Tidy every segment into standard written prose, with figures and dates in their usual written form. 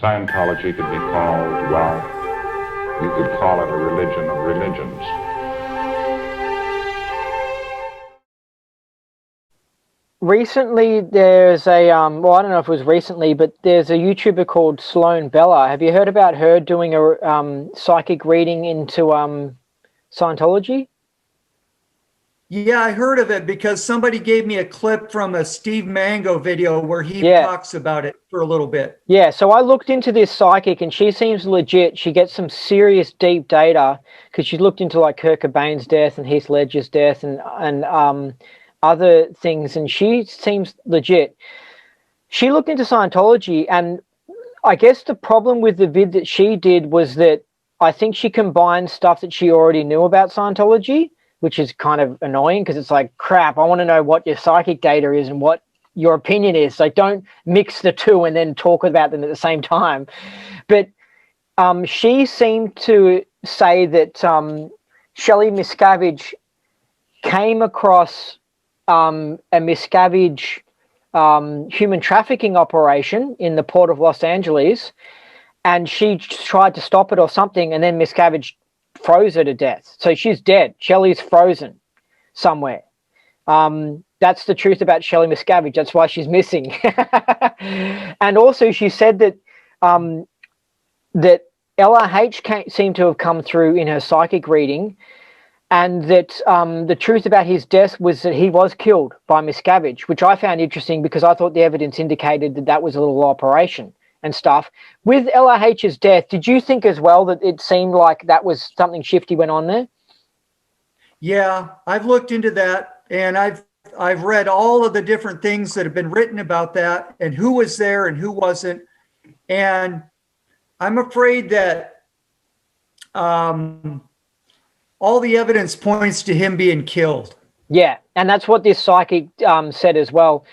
Scientology could be called, well, you could call it a religion of religions. Recently, there's a, well, I don't know if it was recently, but there's a YouTuber called Sloan Bella. Have you heard about her doing a psychic reading into Scientology? Yeah, I heard of it because somebody gave me a clip from a Steve Mango video where he talks about it for a little bit. Yeah, so I looked into this psychic and she seems legit. She gets some serious deep data because she looked into like Kurt Cobain's death and Heath Ledger's death and other things, and she seems legit. She looked into Scientology, and I guess the problem with the vid that she did was that I think she combined stuff that she already knew about Scientology, which is kind of annoying because it's like, crap, I want to know what your psychic data is and what your opinion is. So don't mix the two and then talk about them at the same time. But she seemed to say that Shelley Miscavige came across a Miscavige human trafficking operation in the port of Los Angeles, and she tried to stop it or something, and then Miscavige froze her to death. So she's dead. Shelley's frozen somewhere. That's the truth about Shelley Miscavige. That's why she's missing. And also she said that that LRH seemed to have come through in her psychic reading, and that the truth about his death was that he was killed by Miscavige, which I found interesting because I thought the evidence indicated that that was a little operation and stuff. With LRH's death, did you think as well that it seemed like that was something shifty went on there? Yeah, I've looked into that, and I've read all of the different things that have been written about that and who was there and who wasn't. And I'm afraid that all the evidence points to him being killed. Yeah, and that's what this psychic said as well.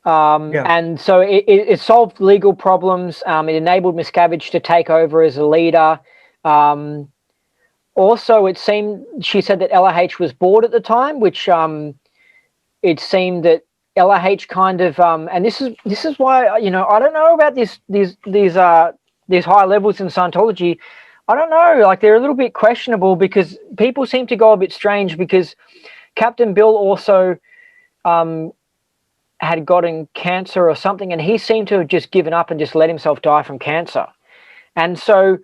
And so it solved legal problems. It enabled Miscavige to take over as a leader. Also, it seemed, she said that LRH was bored at the time, which it seemed that LRH kind of, and this is why, you know, I don't know about these high levels in Scientology. I don't know, like they're a little bit questionable because people seem to go a bit strange because Captain Bill also had gotten cancer or something, and he seemed to have just given up and just let himself die from cancer. And so,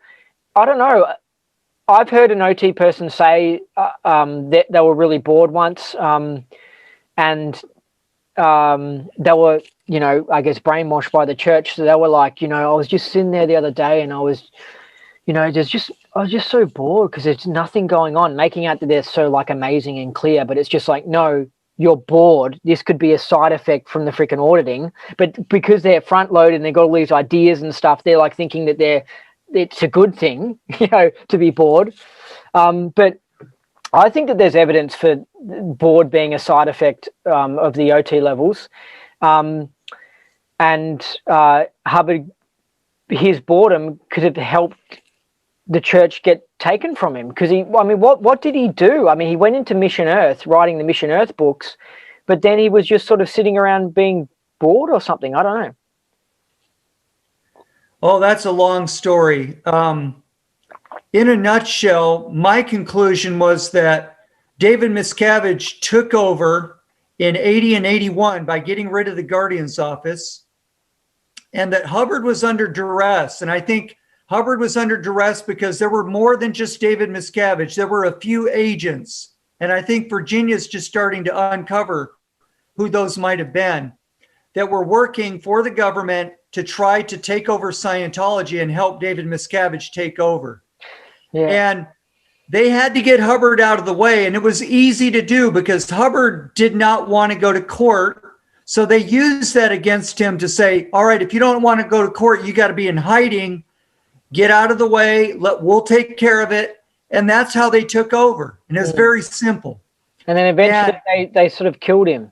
I don't know, I've heard an OT person say that they were really bored once, and they were, you know, I guess brainwashed by the church. So they were like, you know, I was just sitting there the other day and I was, you know, I was just so bored because there's nothing going on, making out that they're so like amazing and clear, but it's just like, no, you're bored. This could be a side effect from the freaking auditing, but because they're front loaded and they've got all these ideas and stuff, they're like thinking that it's a good thing, you know, to be bored. But I think that there's evidence for bored being a side effect of the OT levels. And Hubbard, his boredom could have helped the church get taken from him because what did he do? I mean, he went into Mission Earth, writing the Mission Earth books, but then he was just sort of sitting around being bored or something. I don't know. Oh, that's a long story. In a nutshell, my conclusion was that David Miscavige took over in 80 and 81 by getting rid of the Guardian's office, and that Hubbard was under duress. And I think Hubbard was under duress because there were more than just David Miscavige. There were a few agents. And I think Virginia's just starting to uncover who those might have been that were working for the government to try to take over Scientology and help David Miscavige take over. Yeah. And they had to get Hubbard out of the way. And it was easy to do because Hubbard did not want to go to court. So they used that against him to say, all right, if you don't want to go to court, you got to be in hiding. Get out of the way. We'll take care of it. And that's how they took over. And it's very simple. And then eventually they sort of killed him.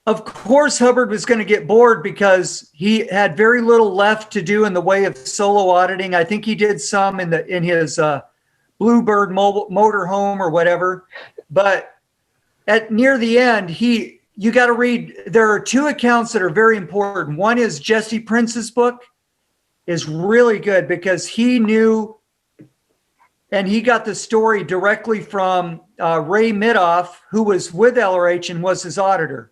Of course, Hubbard was going to get bored because he had very little left to do in the way of solo auditing. I think he did some in his Bluebird motor home or whatever. But near the end, you got to read. There are two accounts that are very important. One is Jesse Prince's book, is really good because he knew, and he got the story directly from Ray Midoff, who was with LRH and was his auditor.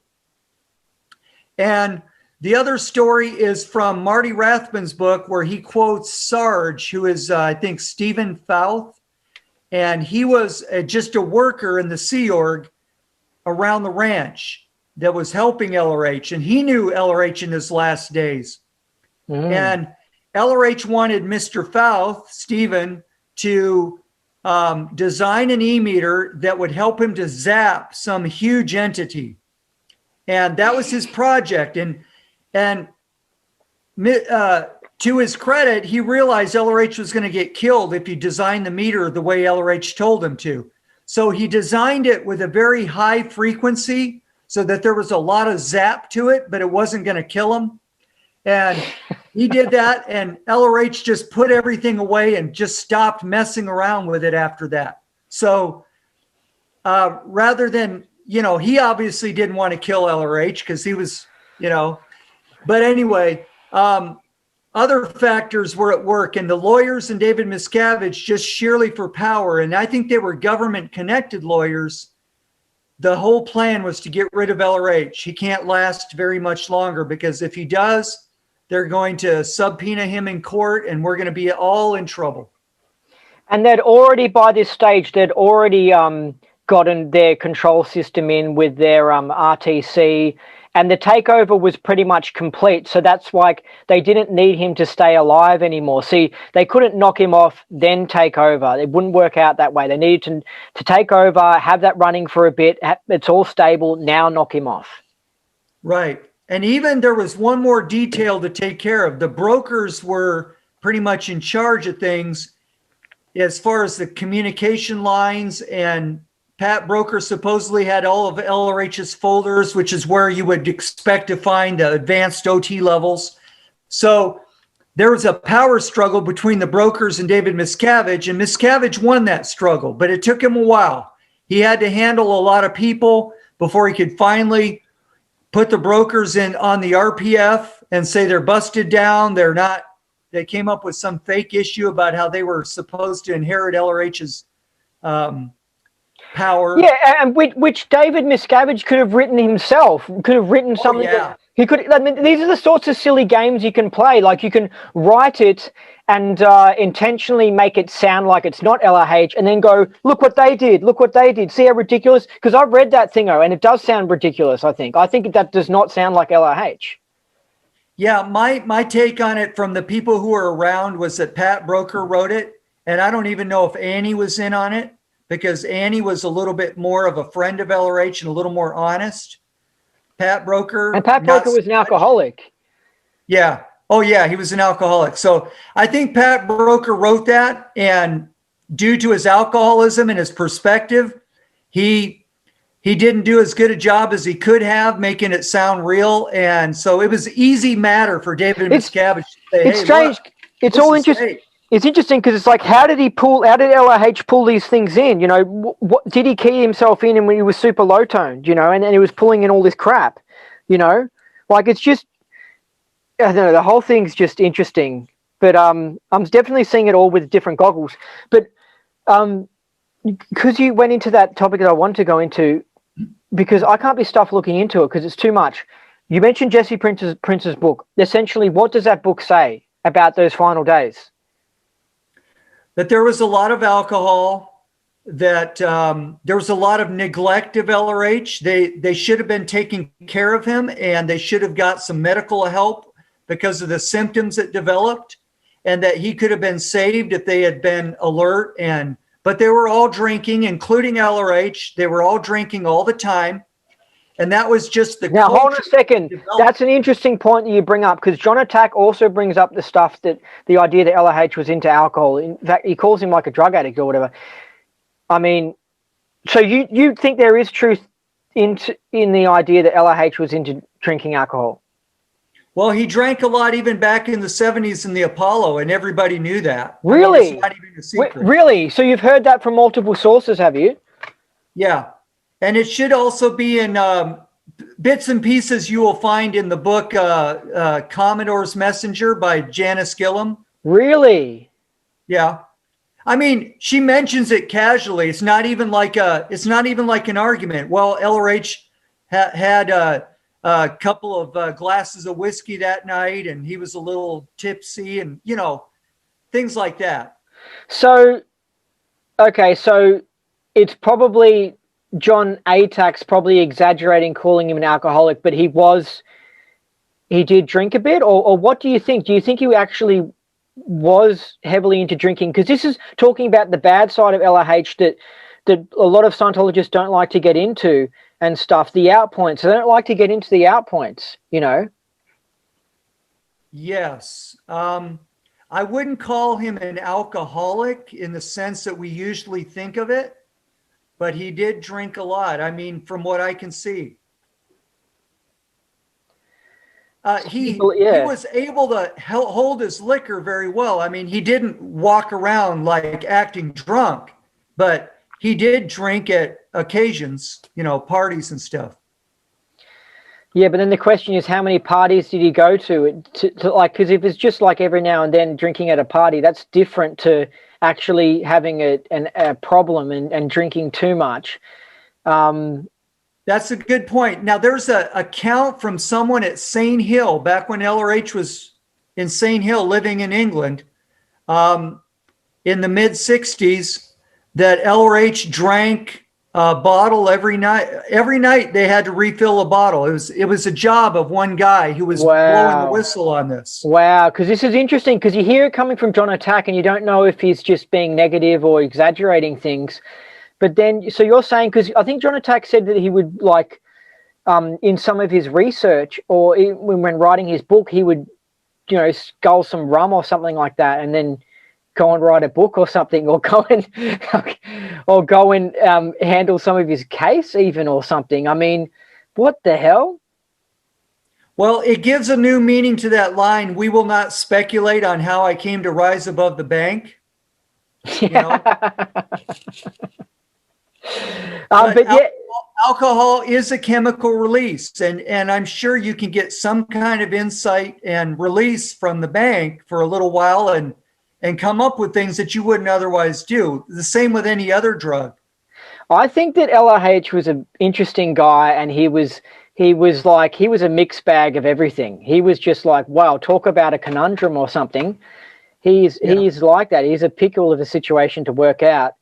And the other story is from Marty Rathman's book, where he quotes Sarge, who is, I think, Stephen Fouth. And he was just a worker in the Sea Org around the ranch that was helping LRH. And he knew LRH in his last days. And LRH wanted Mr. Fouth, Stephen, to design an e-meter that would help him to zap some huge entity. And that was his project. And to his credit, he realized LRH was going to get killed if he designed the meter the way LRH told him to. So he designed it with a very high frequency so that there was a lot of zap to it, but it wasn't going to kill him. And he did that, and LRH just put everything away and just stopped messing around with it after that. So rather than, he obviously didn't want to kill LRH because he was, but anyway, other factors were at work, and the lawyers and David Miscavige, just sheerly for power, and I think they were government-connected lawyers. The whole plan was to get rid of LRH. He can't last very much longer because if he does, they're going to subpoena him in court, and we're going to be all in trouble. And they'd already, by this stage, gotten their control system in with their RTC, and the takeover was pretty much complete. So that's why they didn't need him to stay alive anymore. See, they couldn't knock him off, then take over. It wouldn't work out that way. They needed to take over, have that running for a bit. It's all stable. Now knock him off. Right. And even there was one more detail to take care of. The brokers were pretty much in charge of things as far as the communication lines, and Pat Broker supposedly had all of LRH's folders, which is where you would expect to find the advanced OT levels. So there was a power struggle between the brokers and David Miscavige, and Miscavige won that struggle, but it took him a while. He had to handle a lot of people before he could finally put the brokers in on the RPF and say they're busted down. They're not. They came up with some fake issue about how they were supposed to inherit LRH's power. Yeah, and which David Miscavige could have written himself. Could have written something. Yeah. He could. I mean, these are the sorts of silly games you can play. Like you can write it and intentionally make it sound like it's not LRH, and then go, look what they did. Look what they did. See how ridiculous? Because I've read that thingo, and it does sound ridiculous. I think that does not sound like LRH. Yeah, my take on it from the people who were around was that Pat Broker wrote it, and I don't even know if Annie was in on it, because Annie was a little bit more of a friend of LRH and a little more honest. Pat Broker. And Pat Broker was an alcoholic. Yeah. Oh, yeah, he was an alcoholic. So I think Pat Broker wrote that, and due to his alcoholism and his perspective, he didn't do as good a job as he could have making it sound real. And so it was easy matter for David Miscavige to say, it's strange. Look, it's all interesting. It's interesting because it's like, how did LRH pull these things in? What did he key himself in when he was super low toned, and then he was pulling in all this crap, like it's just, I don't know, the whole thing's just interesting, but I'm definitely seeing it all with different goggles. But because you went into that topic that I wanted to go into, because I can't be stuffed looking into it because it's too much. You mentioned Jesse Prince's book. Essentially, what does that book say about those final days? That there was a lot of alcohol, that there was a lot of neglect of LRH. They should have been taking care of him, and they should have got some medical help because of the symptoms that developed, and that he could have been saved if they had been alert. But they were all drinking, including LRH. They were all drinking all the time. And that was just the Now, hold on a second. That's an interesting point that you bring up, because John Attack also brings up the stuff that the idea that LRH was into alcohol. In fact, he calls him like a drug addict or whatever. I mean, so you think there is truth in the idea that LRH was into drinking alcohol? Well, he drank a lot even back in the 70s in the Apollo, and everybody knew that. Really? I mean, it's not even a secret. Really? So you've heard that from multiple sources, have you? Yeah. And it should also be in bits and pieces you will find in the book Commodore's Messenger by Janice Gillum. Really? Yeah. I mean, she mentions it casually. It's not even like an argument. Well, LRH had a couple of glasses of whiskey that night, and he was a little tipsy, and things like that. So, okay, so it's probably John Atack's probably exaggerating calling him an alcoholic, but he did drink a bit, or what do you think? Do you think he actually was heavily into drinking? Because this is talking about the bad side of LRH that a lot of Scientologists don't like to get into and stuff, the out points. They don't like to get into the out points, Yes. I wouldn't call him an alcoholic in the sense that we usually think of it, but he did drink a lot. I mean, from what I can see. He was able to hold his liquor very well. I mean, he didn't walk around like acting drunk, but he did drink at occasions, parties and stuff. Yeah, but then the question is, how many parties did he go to like, because if it's just like every now and then drinking at a party, that's different to actually having a problem and drinking too much. That's a good point. Now, there's an account from someone at Saint Hill, back when LRH was in Saint Hill living in England, in the mid-60s, that LRH drank a bottle every night. Every night they had to refill a bottle. It was a job of one guy who was blowing the whistle on this. Wow, because this is interesting, because you hear it coming from John Attack and you don't know if he's just being negative or exaggerating things. But then, so you're saying, because I think John Attack said that he would, like, in some of his research or when writing his book, he would, scull some rum or something like that and then go and write a book or something, or go and handle some of his case even or something. I mean, what the hell? Well, it gives a new meaning to that line. We will not speculate on how I came to rise above the bank. But alcohol is a chemical release, and I'm sure you can get some kind of insight and release from the bank for a little while and come up with things that you wouldn't otherwise do. The same with any other drug. I think that LRH was an interesting guy, and he was a mixed bag of everything. He was just like, wow, talk about a conundrum or something. He's like that. He's a pickle of a situation to work out.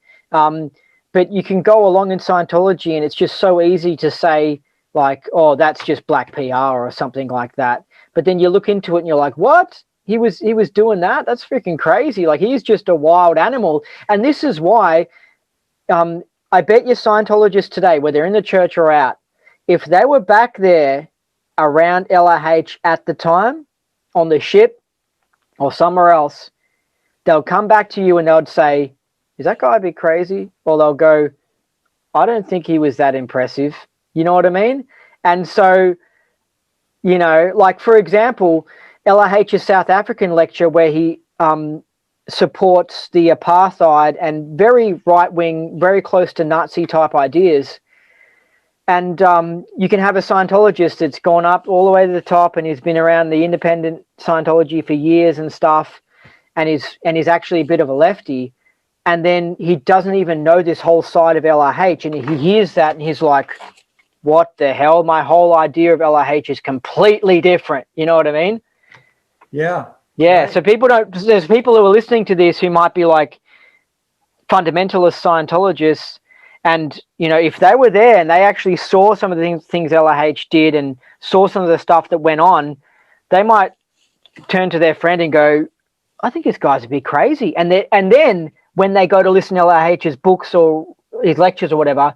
But you can go along in Scientology and it's just so easy to say like, oh, that's just black PR or something like that. But then you look into it and you're like, what? He was doing that? That's freaking crazy. Like, he's just a wild animal. And this is why I bet you Scientologists today, whether they're in the church or out, if they were back there around LRH at the time on the ship or somewhere else, they'll come back to you and they'll say, is that guy a bit crazy? Or they'll go, I don't think he was that impressive. You know what I mean? And so, like, for example, LRH's South African lecture where he supports the apartheid and very right-wing, very close to Nazi type ideas. And you can have a Scientologist that's gone up all the way to the top and he's been around the independent Scientology for years and stuff, and is actually a bit of a lefty. And then he doesn't even know this whole side of LRH, and he hears that and he's like, what the hell? My whole idea of LRH is completely different. You know what I mean? Yeah. Yeah. Right. So there's people who are listening to this who might be like fundamentalist Scientologists. And, if they were there and they actually saw some of the things LRH did and saw some of the stuff that went on, they might turn to their friend and go, I think this guy's a bit crazy. And then when they go to listen to LRH's books or his lectures or whatever,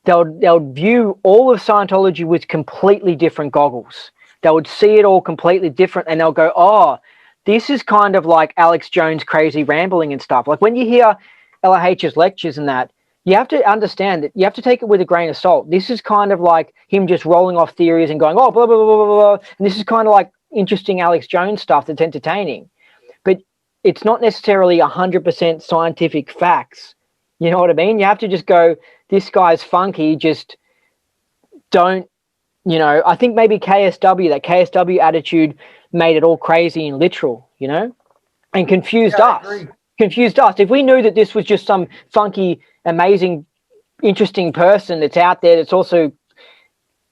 they'll view all of Scientology with completely different goggles. They would see it all completely different, and they'll go, oh, this is kind of like Alex Jones crazy rambling and stuff. Like, when you hear LRH's lectures and that, you have to understand that you have to take it with a grain of salt. This is kind of like him just rolling off theories and going, oh, blah, blah, blah, blah, blah. And this is kind of like interesting Alex Jones stuff that's entertaining. But it's not necessarily 100% scientific facts. You know what I mean? You have to just go, this guy's funky, just don't You know, I think maybe KSW, that KSW attitude made it all crazy and literal, you know, and confused Yeah, I us. agree. Confused us. If we knew that this was just some funky, amazing, interesting person that's out there that's also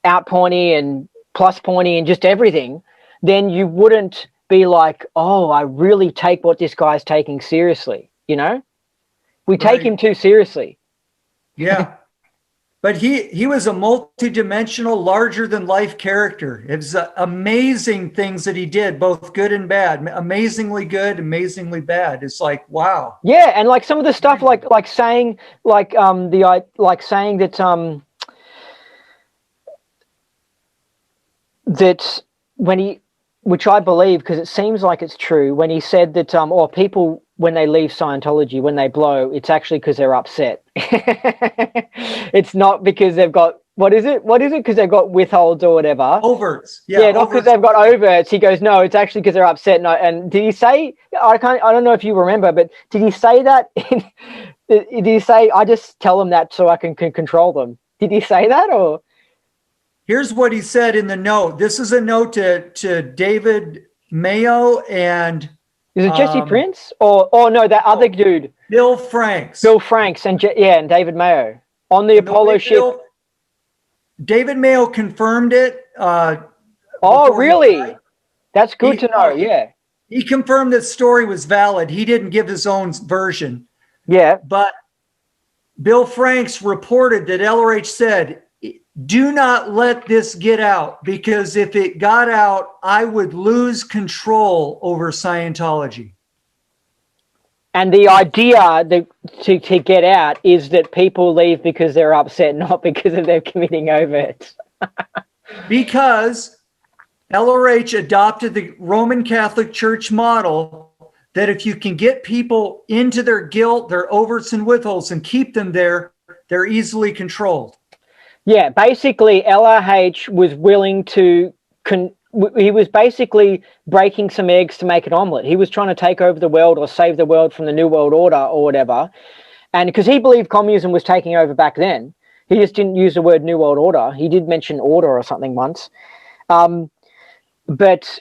out pointy and plus pointy and just everything, then you wouldn't be like, oh, I really take what this guy's taking seriously, you know? We take Right. him too seriously. Yeah. But he was a multi-dimensional, larger than life character. It was amazing things that he did, both good and bad. Amazingly good, amazingly bad. It's like, wow. Yeah, and like some of the stuff like saying saying that that when he, which I believe because it seems like it's true, when he said that or people when they leave Scientology, when they blow, it's actually because they're upset. It's not because they've got what is it because they've got withholds or whatever. Overts. Yeah, not because overts. they've got overts. He goes, no, it's actually because they're upset. No, and did he say? I don't know if you remember, but did he say that? Did he say, I just tell them that so I can control them? Did he say that or? Here's what he said in the note. This is a note to David Mayo and Is it Jesse Prince or no, that other dude, Bill Franks. Bill Franks and and David Mayo on the Apollo ship. David Mayo confirmed it. Oh, really? That's good to know. Yeah. He confirmed that story was valid. He didn't give his own version. Yeah. But Bill Franks reported that LRH said, do not let this get out, because if it got out, I would lose control over Scientology. And the idea that to get out is that people leave because they're upset, not because of their committing overts. Because LRH adopted the Roman Catholic Church model that if you can get people into their guilt, their overts and withholds, and keep them there, they're easily controlled. Yeah, basically LRH was willing to, he was basically breaking some eggs to make an omelet. He was trying to take over the world or save the world from the New World Order or whatever. And because he believed communism was taking over back then, he just didn't use the word New World Order. He did mention order or something once. But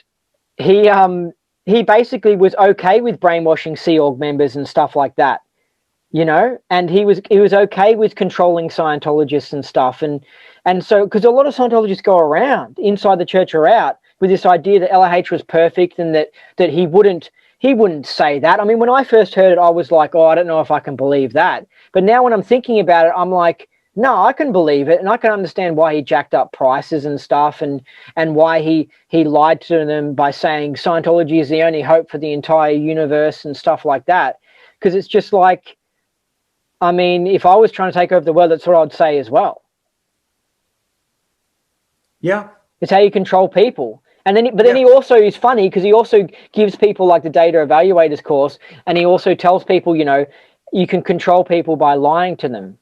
he basically was okay with brainwashing Sea Org members and stuff like that. You know, and he was okay with controlling Scientologists and stuff, and so because a lot of Scientologists go around inside the church or out with this idea that LRH was perfect and that he wouldn't say that. I mean, when I first heard it, I was like, oh, I don't know if I can believe that. But now when I'm thinking about it, I'm like, no, I can believe it, and I can understand why he jacked up prices and stuff, and why he lied to them by saying Scientology is the only hope for the entire universe and stuff like that, because it's just like. I mean, if I was trying to take over the world, that's what I'd say as well. Yeah. It's how you control people. And then, then he also is funny because he also gives people like the data evaluators course. And he also tells people, you know, you can control people by lying to them.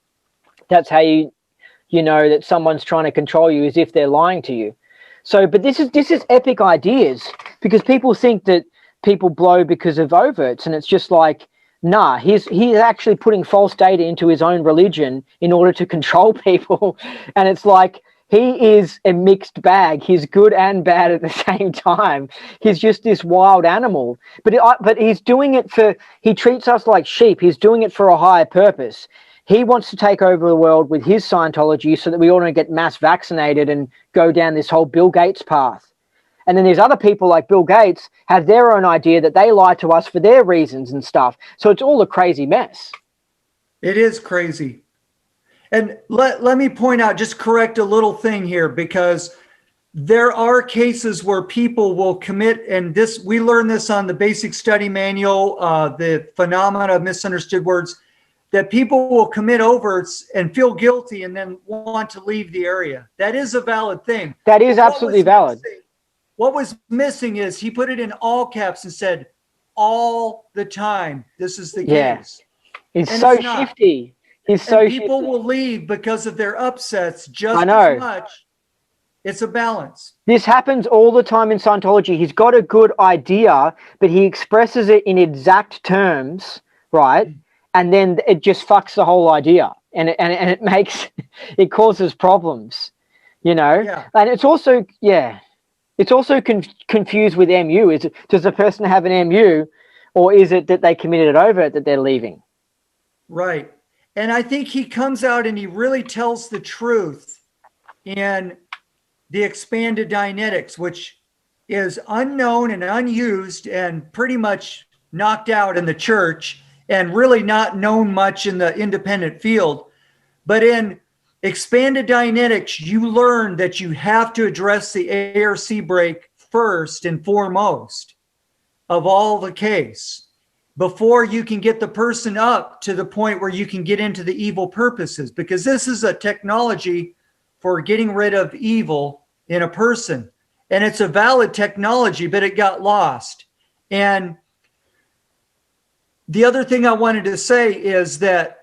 That's how you know that someone's trying to control you, is if they're lying to you. So, but this is epic ideas, because people think that people blow because of overts. And it's just like, nah, he's actually putting false data into his own religion in order to control people. And it's like, he is a mixed bag. He's good and bad at the same time. He's just this wild animal. But he's doing it he treats us like sheep. He's doing it for a higher purpose. He wants to take over the world with his Scientology so that we all don't get mass vaccinated and go down this whole Bill Gates path. And then there's other people like Bill Gates have their own idea that they lie to us for their reasons and stuff. So it's all a crazy mess. It is crazy. And let me point out, just correct a little thing here, because there are cases where people will commit, and we learned this on the basic study manual, the phenomena of misunderstood words, that people will commit overts and feel guilty and then want to leave the area. That is a valid thing. That is absolutely valid. What was missing is he put it in all caps and said, all the time, this is the case. He's so shifty. He's so shifty. People will leave because of their upsets just as much. It's a balance. This happens all the time in Scientology. He's got a good idea, but he expresses it in exact terms, right? And then it just fucks the whole idea. And it causes problems. you know. Yeah. And it's also, it's also confused with MU. Does the person have an MU, or is it that they committed it overt that they're leaving? Right. And I think he comes out and he really tells the truth in the expanded Dianetics, which is unknown and unused and pretty much knocked out in the church and really not known much in the independent field. But in expanded Dianetics, you learn that you have to address the ARC break first and foremost of all the case before you can get the person up to the point where you can get into the evil purposes, because this is a technology for getting rid of evil in a person. And it's a valid technology, but it got lost. And the other thing I wanted to say is that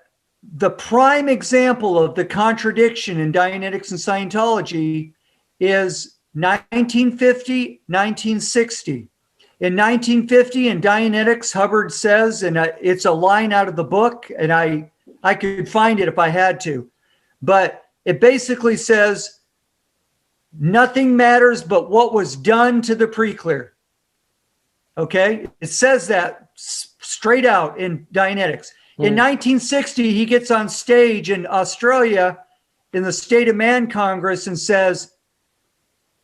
the prime example of the contradiction in Dianetics and Scientology is 1950, 1960. In 1950, in Dianetics, Hubbard says, and it's a line out of the book, and I could find it if I had to, but it basically says, nothing matters but what was done to the preclear. Okay? It says that straight out in Dianetics. In 1960, he gets on stage in Australia in the State of Man Congress and says,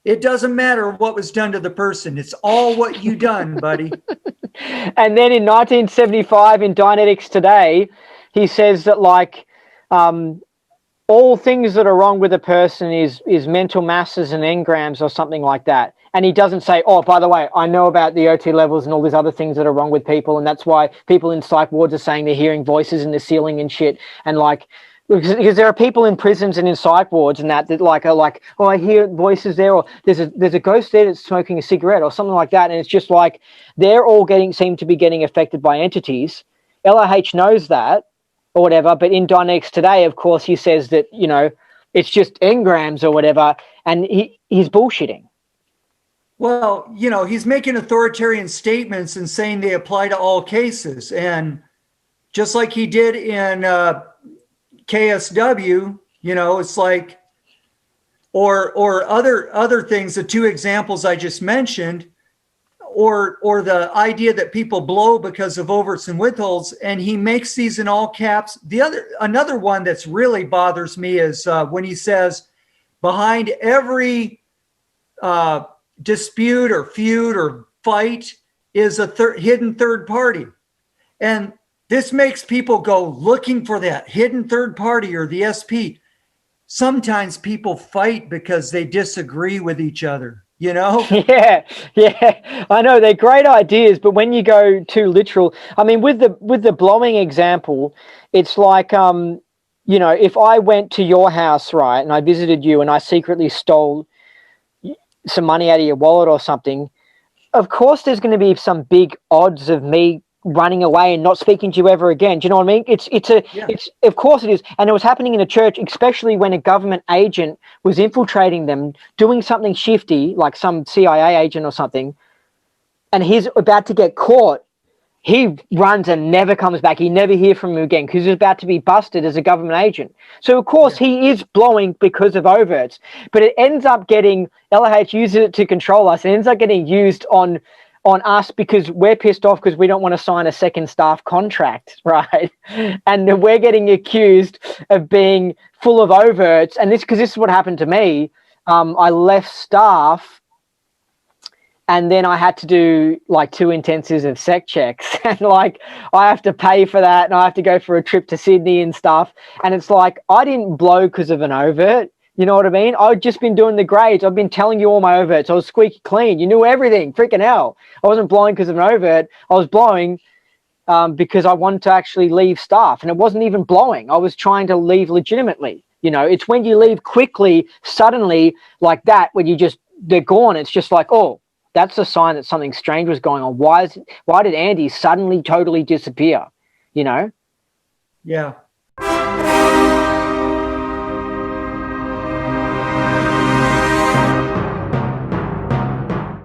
it doesn't matter what was done to the person. It's all what you done, buddy. And then in 1975 in Dianetics Today, he says that like all things that are wrong with a person is mental masses and engrams or something like that. And he doesn't say, oh, by the way, I know about the OT levels and all these other things that are wrong with people. And that's why people in psych wards are saying they're hearing voices in the ceiling and shit. And like, because there are people in prisons and in psych wards and that like are like, oh, I hear voices there, or there's a ghost there that's smoking a cigarette or something like that. And it's just like they're all seem to be getting affected by entities. LRH knows that or whatever, but in Dianetics Today, of course, he says that, you know, it's just engrams or whatever, and he's bullshitting. Well, you know, he's making authoritarian statements and saying they apply to all cases. And just like he did in KSW, you know, it's like, or other things, the two examples I just mentioned, or the idea that people blow because of overts and withholds, and he makes these in all caps. Another one that's really bothers me is when he says behind every dispute or feud or fight is a hidden third party. And this makes people go looking for that hidden third party or the SP. Sometimes people fight because they disagree with each other, you know? Yeah, I know they're great ideas, but when you go too literal, I mean, with the blowing example, it's like, you know, if I went to your house, right, and I visited you and I secretly stole some money out of your wallet or something, of course there's going to be some big odds of me running away and not speaking to you ever again. Do you know what I mean? It's of course it is. And it was happening in a church, especially when a government agent was infiltrating them, doing something shifty, like some CIA agent or something, and he's about to get caught. He runs and never comes back. You never hear from him again because he's about to be busted as a government agent. So, of course, he is blowing because of overts. But it ends up getting, LRH uses it to control us. It ends up getting used on us because we're pissed off because we don't want to sign a second staff contract, right? And we're getting accused of being full of overts. And this is what happened to me. I left staff. And then I had to do like 2 intensives of sec checks, and like I have to pay for that, and I have to go for a trip to Sydney and stuff. And it's like I didn't blow because of an overt. You know what I mean? I've just been doing the grades. I've been telling you all my overts. I was squeaky clean. You knew everything. Freaking hell! I wasn't blowing because of an overt. I was blowing because I wanted to actually leave staff, and it wasn't even blowing. I was trying to leave legitimately. You know, it's when you leave quickly, suddenly like that, when they're gone. It's just like, oh. That's a sign that something strange was going on. Why did Andy suddenly totally disappear? You know? Yeah.